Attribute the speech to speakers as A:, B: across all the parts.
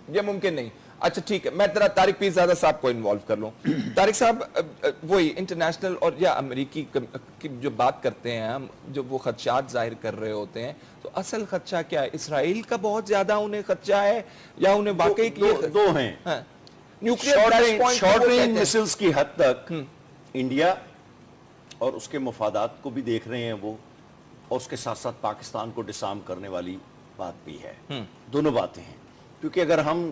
A: یہ ممکن نہیں. اچھا ٹھیک ہے, میں ذرا طارق پیرزادہ صاحب کو انوالو کر لوں. طارق صاحب, وہی انٹرنیشنل اور یا امریکی کی جو بات کرتے ہیں ہم, جو وہ خدشات ظاہر کر رہے ہوتے ہیں, تو اصل خدشہ کیا ہے؟ اسرائیل کا بہت زیادہ انہیں خدشہ ہے یا انہیں واقعی
B: دو ہیں. شارٹ رینج مسلز کی حد تک انڈیا اور اس کے مفادات کو بھی دیکھ رہے ہیں وہ, اور اس کے ساتھ ساتھ پاکستان کو ڈسارم کرنے والی بات بھی ہے. دونوں باتیں ہیں, کیونکہ اگر ہم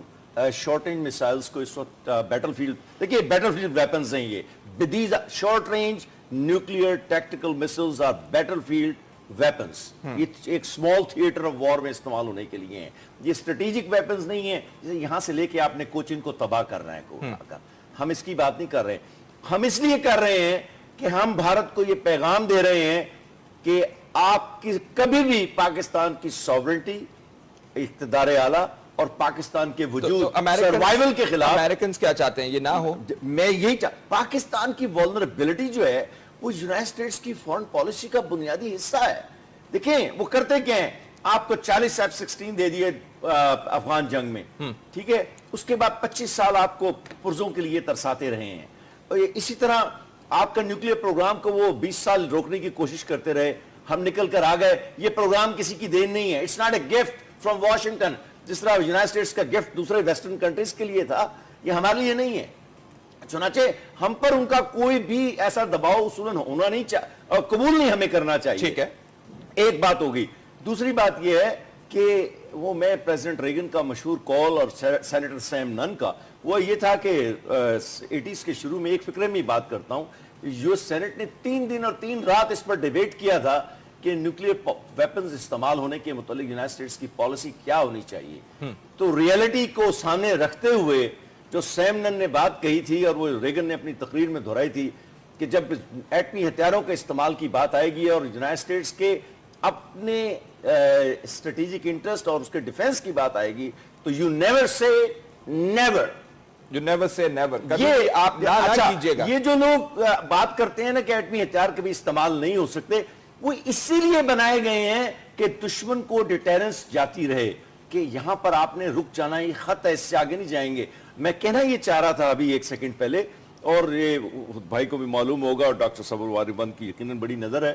B: شارٹ رینج میسائلز کو اس وقت بیٹل فیلڈ, دیکھیے بیٹل فیلڈ ویپنز ہیں یہ, these short range nuclear tactical missiles are battlefield weapons. یہ ایک اسمال تھیٹر آف وار میں استعمال ہونے کے لیے ہیں. یہ اسٹریٹجک ویپنز نہیں ہیں جیسے یہاں سے لے کے آپ نے کوچن کو تباہ کر رہے ہیں. ہم اس کی بات نہیں کر رہے. ہم اس لیے کر رہے ہیں کہ ہم بھارت کو یہ پیغام دے رہے ہیں کہ آپ کی کبھی بھی پاکستان کی سوورنٹی, اقتدار اعلیٰ اور پاکستان کے وجود, سروائیول کے خلاف.
A: امریکنز کیا چاہتے ہیں؟ یہ نہ ہو.
B: میں یہی پاکستان کی وولنریبلٹی جو ہے وہ یونائٹڈ اسٹیٹس کی فورن پالیسی کا بنیادی حصہ ہے. دیکھیں وہ کرتے کیا ہیں, آپ کو 40 F-16 دے دیے افغان جنگ میں, ٹھیک ہے, اس کے بعد 25 سال آپ کو پرزوں کے لیے ترساتے رہے ہیں. اور اسی طرح آپ کا نیوکلیئر پروگرام کو وہ 20 سال روکنے کی کوشش کرتے رہے. ہم نکل کر آ گئے. یہ پروگرام کسی کی دین نہیں ہے. It's not a gift from Washington, جس طرح یونائٹڈ اسٹیٹس کا گفٹ دوسرے ویسٹرن کنٹریز کے لیے تھا, یہ ہمارے لیے نہیں ہے. چنانچہ ہم پر ان کا کوئی بھی ایسا دباؤ اصولاً ہونا نہیں چاہیے اور قبول نہیں ہمیں کرنا چاہیے.
A: ٹھیک ہے,
B: ایک بات ہوگی. دوسری بات یہ ہے کہ وہ میں پریزیڈنٹ ریگن کا مشہور کال اور سینیٹر سیم نن کا وہ یہ تھا کہ 80s کے شروع میں ایک فکرے میں بات کرتا ہوں, یو سینٹ نے 3 دن اور 3 رات اس پر ڈیبیٹ کیا تھا کہ نیوکلیئر ویپنز استعمال ہونے کے متعلق یونائٹڈ اسٹیٹس کی پالیسی کیا ہونی چاہیے. تو ریئلٹی کو سامنے رکھتے ہوئے جو سیم نن نے بات کہی تھی اور وہ ریگن نے اپنی تقریر میں دہرائی تھی کہ جب ایٹمی ہتھیاروں کے استعمال کی بات آئے گی اور یونائٹڈ اسٹیٹس کے اپنے اسٹریٹجک انٹرسٹ اور اس کے ڈیفنس کی بات آئے گی تو یو نیور سے never.
A: You never say never. یہ آپ نہ کیجئے گا.
B: یہ جو لوگ بات کرتے ہیں نا کہ ایٹمی ہتھیار کبھی استعمال نہیں ہو سکتے, وہ اسی لیے بنائے گئے ہیں کہ دشمن کو ڈیٹرنس جاتی رہے کہ یہاں پر آپ نے رک جانا, یہ خط ہے, اس سے آگے نہیں جائیں گے. میں کہنا یہ چاہ رہا تھا ابھی 1 سیکنڈ پہلے, اور یہ بھائی کو بھی معلوم ہوگا اور ڈاکٹر صبر واریبند کی یقیناً بڑی نظر ہے,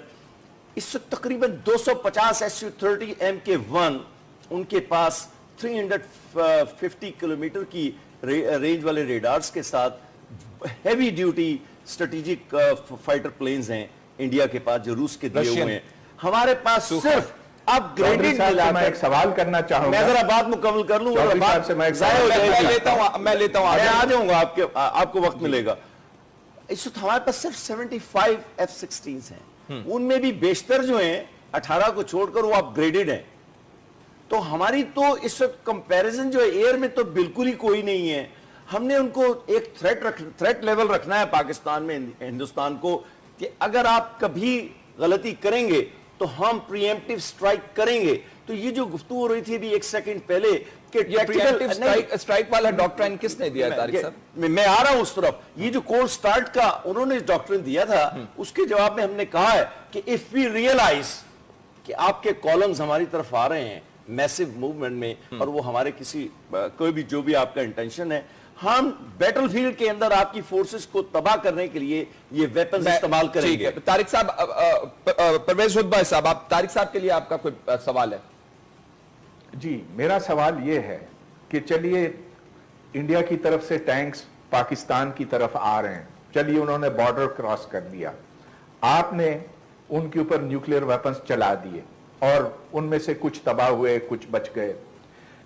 B: اس وقت تقریباً 250 Su-30 Mk1 ان کے پاس 350 کلومیٹر کی رینج والے ریڈارز کے ساتھ heavy duty strategic fighter planes ہیں انڈیا کے پاس جو روس کے دیے ہوئے ہیں. ہمارے پاس صرف اب گریڈڈ
C: میں ایک سوال کرنا چاہوں گا,
B: میں ذرا بات مکمل کر لوں,
A: میں لیتا ہوں,
B: آ جاؤں گا, آپ کو وقت ملے گا. اس وقت ہمارے پاس صرف 75 F-16 ہیں, ان میں بھی بیشتر جو ہیں 18 کو چھوڑ کر وہ اپ گریڈڈ ہیں. تو ہماری تو اس وقت کمپیریزن جو ہے ایئر میں تو بالکل ہی کوئی نہیں ہے. ہم نے ان کو ایک تھریٹ لیول رکھنا ہے پاکستان میں, ہندوستان کو, کہ اگر آپ کبھی غلطی کریں گے تو ہم پری ایمپٹیو سٹرائک کریں گے. تو یہ جو گفتگو ہو رہی تھی ابھی 1 سیکنڈ پہلے کہ
A: سٹرائک والا ڈاکٹرائن کس نے دیا ہے طارق صاحب؟
B: میں آ رہا ہوں اس طرف. یہ جو کولڈ سٹارٹ کا انہوں نے ڈاکٹرائن دیا تھا, اس کے جواب میں ہم نے کہا ہے کہ if we realize کہ آپ کے کالمز ہماری طرف آ رہے ہیں میسیو موومنٹ میں, اور وہ ہمارے کسی کوئی بھی جو بھی آپ کا انٹینشن ہے, ہم بیٹل فیلڈ کے اندر آپ کی فورسز کو تباہ کرنے کے لیے یہ ویپنز استعمال کریں گے.
A: طارق صاحب, پرویز ہدبہ صاحب, آپ طارق صاحب کے لیے آپ کا کوئی سوال ہے؟
C: جی, میرا سوال یہ ہے کہ چلیے انڈیا کی طرف سے ٹینکس پاکستان کی طرف آ رہے ہیں, چلیے انہوں نے بارڈر کراس کر دیا, آپ نے ان کے اوپر نیوکلیئر ویپنز چلا دیے اور ان میں سے کچھ تباہ ہوئے, کچھ بچ گئے.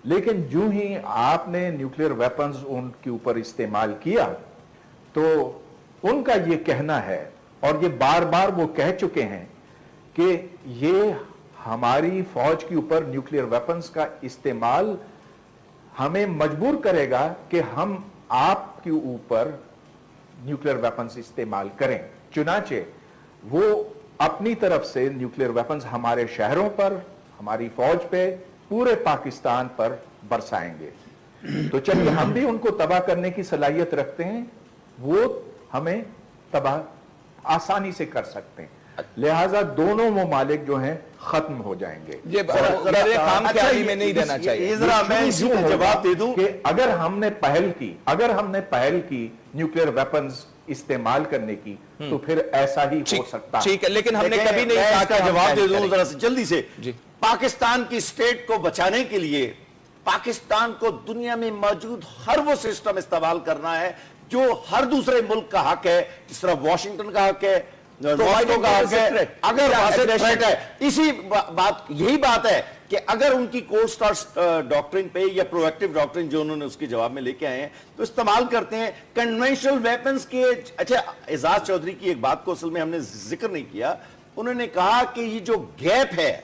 C: لیکن جو ہی آپ نے نیوکلیئر ویپنز ان کے اوپر استعمال کیا تو ان کا یہ کہنا ہے, اور یہ بار بار وہ کہہ چکے ہیں, کہ یہ ہماری فوج کے اوپر نیوکلیئر ویپنز کا استعمال ہمیں مجبور کرے گا کہ ہم آپ کے اوپر نیوکلیئر ویپنز استعمال کریں. چنانچہ وہ اپنی طرف سے نیوکلیئر ویپنز ہمارے شہروں پر, ہماری فوج پہ, پورے پاکستان پر برسائیں گے. تو چلیے ہم بھی ان کو تباہ کرنے کی صلاحیت رکھتے ہیں, وہ ہمیں تباہ آسانی سے کر سکتے ہیں. لہذا دونوں ممالک جو ہیں ختم ہو جائیں گے.
A: یہ کام کے عادی میں نہیں رہنا چاہیے.
B: میں اسی کا جواب دے دوں
C: کہ اگر ہم نے پہل کی نیوکلیئر ویپنز استعمال کرنے کی تو پھر ایسا ہی ہو سکتا.
A: ٹھیک ہے, لیکن ہم نے کبھی نہیں کہا
B: کہ جواب دے دوں ذرا سے جلدی سے. پاکستان کی اسٹیٹ کو بچانے کے لیے پاکستان کو دنیا میں موجود ہر وہ سسٹم استعمال کرنا ہے جو ہر دوسرے ملک کا حق ہے, جس طرح واشنگٹن کا حق ہے, ماسکو کا حق ہے. اگر واضح تھریٹ ہے, اسی بات یہی بات ہے کہ اگر ان کی کولڈ سٹارٹ ڈاکٹرن پہ یا پرویکٹیو ڈاکٹرن جو انہوں نے اس کے جواب میں لے کے آئے ہیں تو استعمال کرتے ہیں کنونشنل ویپنز کے. اچھا, اعزاز چودھری کی ایک بات کو اصل میں ہم نے ذکر نہیں کیا. انہوں نے کہا کہ یہ جو گیپ ہے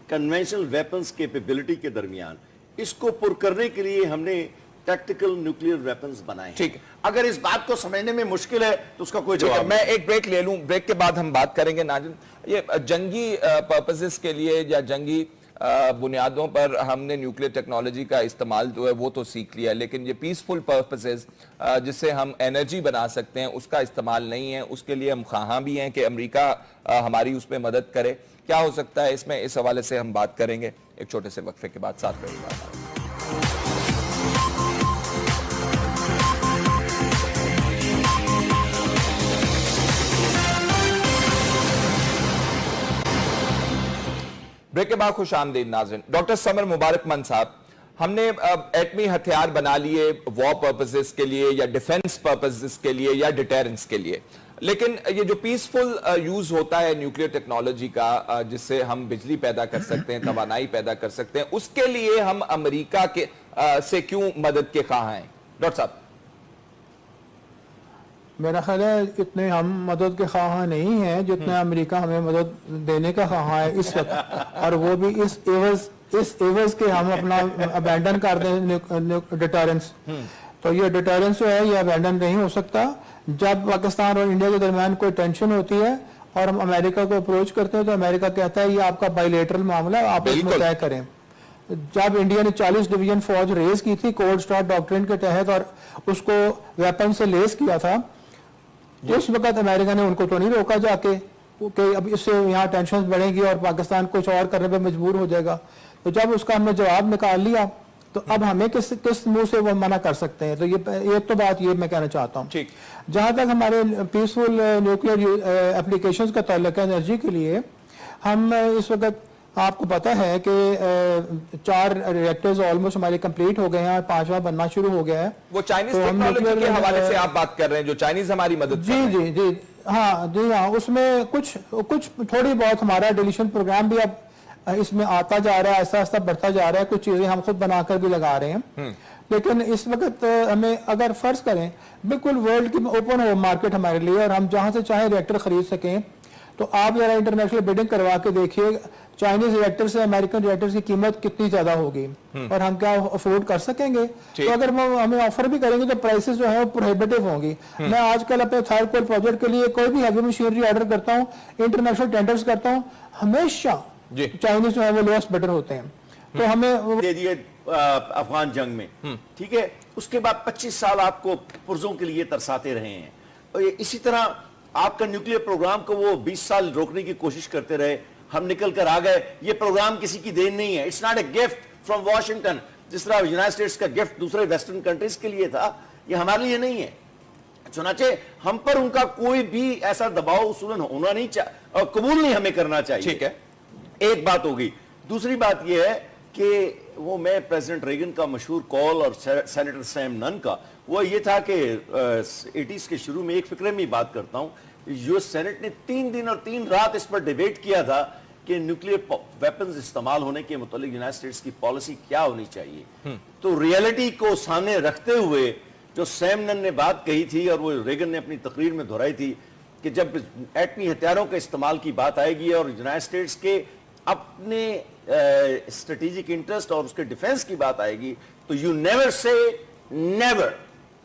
B: کنونشنل ویپنز کیپیبلٹی کے درمیان, اس کو پر کرنے کے لیے ہم نے ٹیکٹیکل نیوکلیئر ویپنز بنائے.
A: ٹھیک,
B: اگر اس بات کو سمجھنے میں مشکل ہے تو اس کا کوئی جواب.
A: میں ایک بریک لے لوں, بریک کے بعد ہم بات کریں گے. ناظرین, یہ جنگی پرپسز کے لیے یا جنگی بنیادوں پر ہم نے نیوکلیئر ٹیکنالوجی کا استعمال جو ہے وہ تو سیکھ لیا, لیکن یہ پیسفل پرپسز جس سے ہم انرجی بنا سکتے ہیں اس کا استعمال نہیں ہے. اس کے لیے ہم خواہاں بھی ہیں کہ امریکہ ہماری اس پہ مدد کرے. کیا ہو سکتا ہے اس حوالے سے ہم بات کریں گے ایک چھوٹے سے وقفے کے بعد. ساتھ رہیے گا. بریک کے بعد خوش آمدید ناظرین. ڈاکٹر سمر مبارک من صاحب, ہم نے ایٹمی ہتھیار بنا لیے وار پرپسز کے لیے یا ڈیفنس پرپسز کے لیے یا ڈیٹیرنس کے لیے, لیکن یہ جو پیسفل یوز ہوتا ہے نیوکلیئر ٹیکنالوجی کا جس سے ہم بجلی پیدا کر سکتے ہیں, توانائی پیدا کر سکتے ہیں, اس کے لیے ہم امریکہ سے کیوں مدد کے خواہاں ہیں؟ ڈاکٹر صاحب.
D: میرا خیال ہے اتنے ہم مدد کے خواہاں نہیں ہیں جتنے امریکہ ہمیں مدد دینے کا خواہاں ہے اس وقت, اور وہ بھی اس ایوز کے ہم اپنا ابینڈن کر دیں ڈیٹرنس. تو یہ ڈیٹرنس جو ہے یہ ابینڈن نہیں ہو سکتا. جب پاکستان اور انڈیا کے درمیان کوئی ٹینشن ہوتی ہے اور ہم امریکہ کو اپروچ کرتے ہیں تو امریکہ کہتا ہے یہ آپ کا بائی لیٹرل معاملہ ہے, آپ اس میں طے کریں. جب انڈیا نے 40 ڈویژن فوج ریز کی تھی کولڈ سٹارٹ ڈاکٹرن کے تحت اور اس کو ویپن سے لیس کیا تھا, اس وقت امریکہ نے ان کو تو نہیں روکا جا کے کہ اب اس سے یہاں ٹینشن بڑھیں گی اور پاکستان کچھ اور کرنے پہ مجبور ہو جائے گا. تو جب اس کا ہم نے جواب نکال لیا تو اب ہمیں کس منہ سے وہ منع کر سکتے ہیں. تو یہ تو بات یہ میں کہنا چاہتا ہوں. جہاں تک ہمارے پیسفل نیوکلیئر اپلیکیشنز کا تعلق ہے انرجی کے لیے, ہم اس وقت آپ کو پتا ہے کہ 4 ریئیکٹرز آلموسٹ ہمارے کمپلیٹ ہو گئے ہیں اور 5واں بننا شروع ہو گیا ہے.
A: وہ چائنیز ٹیکنالوجی کے حوالے سے آپ بات کر رہے ہیں جو چائنیز ہماری مدد کر رہے ہیں.
D: جی ہاں, اس میں کچھ تھوڑی بہت ہمارا ڈیلیشن پروگرام بھی اب اس میں آتا جا رہا ہے, آہستہ آہستہ بڑھتا جا رہا ہے. کچھ چیزیں ہم خود بنا کر بھی لگا رہے ہیں, لیکن اس وقت ہمیں اگر فرض کریں بالکل ورلڈ کی اوپن ہو مارکیٹ ہمارے لیے اور ہم جہاں سے چاہیں ریئیکٹر خرید سکیں, تو آپ ذرا انٹرنیشنل بیڈنگ کروا کے دیکھیے چائنیز ریئیکٹر سے امریکن ریئیکٹر کی قیمت کتنی زیادہ ہوگی اور ہم کیا افورڈ کر سکیں گے. تو اگر ہمیں آفر بھی کریں گے تو پرائسز جو ہے وہ پروہیبٹیو ہوں گی. میں آج کل اپنے تھرڈ کول پروجیکٹ کے لیے کوئی بھی ہیوی مشینری آرڈر کرتا ہوں, انٹرنیشنل ٹینڈرز کرتا ہوں, ہمیشہ چائنیز جو ہے وہ لوسٹ بیٹر ہوتے ہیں. تو ہمیں
B: دے دیے افغان جنگ میں, ٹھیک ہے, اس کے بعد 25 سال آپ کو پرزوں کے لیے ترساتے رہے ہیں, اور اسی طرح آپ کا نیوکلیئر پروگرام کو وہ 20 سال روکنے کی کوشش کرتے رہے. ہم نکل کر آ گئے. یہ پروگرام کسی کی دین نہیں ہے. It's not a gift from Washington. جس طرح یونائٹڈ اسٹیٹس کا گفٹ دوسرے ویسٹرن کنٹریز کے لیے تھا, یہ ہمارے لیے نہیں ہے. چنانچہ ہم پر ان کا کوئی بھی ایسا دباؤ اصولاً ہونا نہیں اور قبول نہیں ہمیں کرنا چاہیے.
A: ٹھیک ہے,
B: ایک بات ہوگی. دوسری بات یہ ہے کہ وہ میں پریزیڈنٹ ریگن کا مشہور کال اور سینیٹر سیم نن کا وہ یہ تھا کہ 80s کے شروع میں ایک فکرے میں بات کرتا ہوں, یو ایس سینٹ نے 3 دن اور 3 رات اس پر ڈیبیٹ کیا تھا کہ نیوکلیئر ویپنز استعمال ہونے کے متعلق یونائٹڈ اسٹیٹس کی پالیسی کیا ہونی چاہیے. تو ریئلٹی کو سامنے رکھتے ہوئے جو سیم نن نے بات کہی تھی اور وہ ریگن نے اپنی تقریر میں دہرائی تھی کہ جب ایٹمی ہتھیاروں کے استعمال کی بات آئے گی اور یونائٹڈ اسٹیٹس کے اپنے اسٹریٹجک انٹرسٹ اور اس کے ڈیفنس کی بات آئے گی تو یو نیور سے never.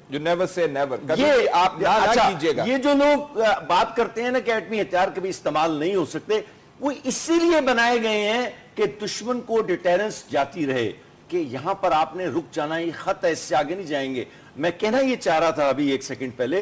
A: You never say never. یہ آپ نہ کیجئے گا.
B: یہ جو لوگ بات کرتے ہیں نا کہ ایٹمی ہتھیار کبھی استعمال نہیں ہو سکتے, وہ اسی لیے بنائے گئے ہیں کہ دشمن کو ڈیٹرنس جاتی رہے کہ یہاں پر آپ نے رک جانا, یہ خط ہے, اس سے آگے نہیں جائیں گے. میں کہنا یہ چاہ رہا تھا ابھی 1 سیکنڈ پہلے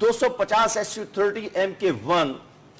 B: 250 Su-30 Mk1